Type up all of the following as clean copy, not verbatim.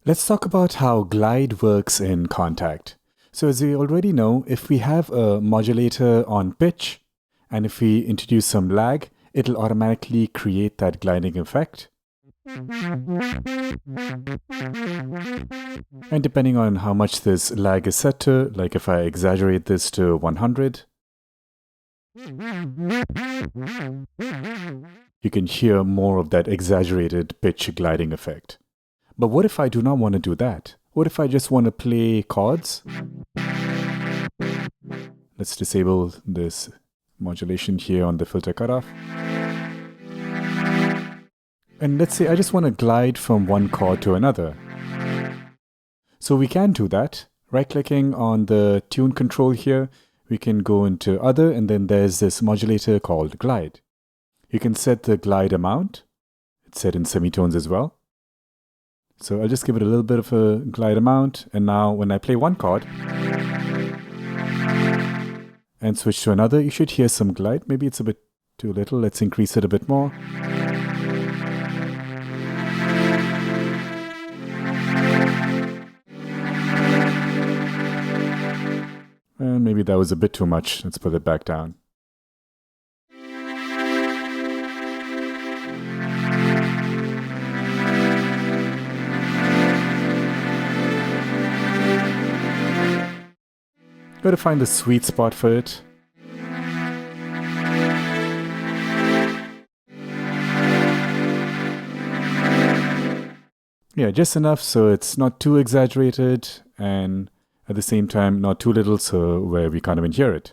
Let's talk about how glide works in Kontakt. So as we already know, if we have a modulator on pitch, and if we introduce some lag, it'll automatically create that gliding effect. And depending on how much this lag is set to, like if I exaggerate this to 100, you can hear more of that exaggerated pitch gliding effect. But what if I do not want to do that? What if I just want to play chords? Let's disable this modulation here on the filter cutoff. And let's say I just want to glide from one chord to another. So we can do that. Right-clicking on the tune control here, we can go into Other, and then there's this modulator called Glide. You can set the glide amount. It's set in semitones as well. So I'll just give it a little bit of a glide amount, and now when I play one chord and switch to another, you should hear some glide. Maybe it's a bit too little. Let's increase it a bit more. And maybe that was a bit too much. Let's put it back down. Got to find the sweet spot for it. Yeah, just enough so it's not too exaggerated and at the same time not too little so where we can't even hear it.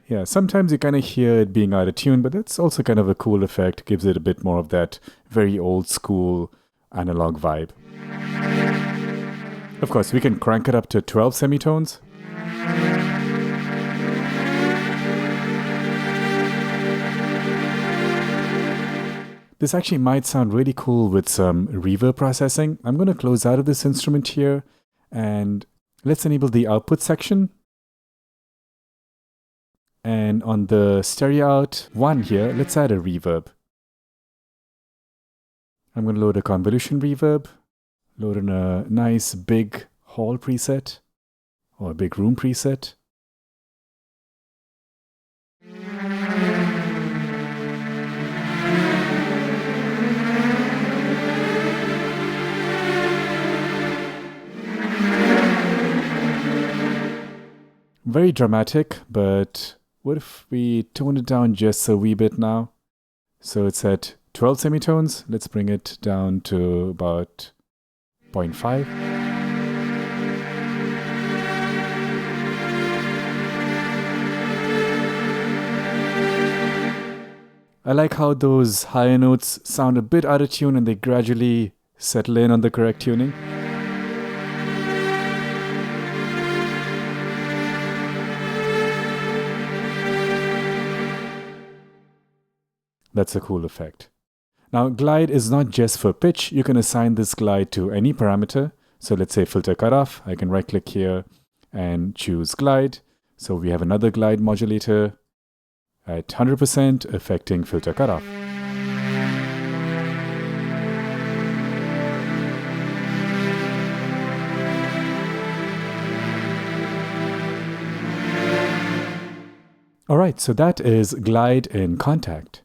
Yeah, sometimes you kind of hear it being out of tune, but that's also kind of a cool effect. Gives it a bit more of that very old school analog vibe. Of course, we can crank it up to 12 semitones. This actually might sound really cool with some reverb processing. I'm going to close out of this instrument here and let's enable the output section. And on the stereo out 1 here, let's add a reverb. I'm going to load a convolution reverb, load in a nice big hall preset or a big room preset. Very dramatic, but what if we tone it down just a wee bit now? So it's at 12 semitones. Let's bring it down to about 0.5. I like how those higher notes sound a bit out of tune and they gradually settle in on the correct tuning. That's a cool effect. Now, glide is not just for pitch. You can assign this glide to any parameter. So let's say filter cutoff. I can right click here and choose glide. So we have another glide modulator at 100% affecting filter cutoff. All right, so that is glide in Kontakt.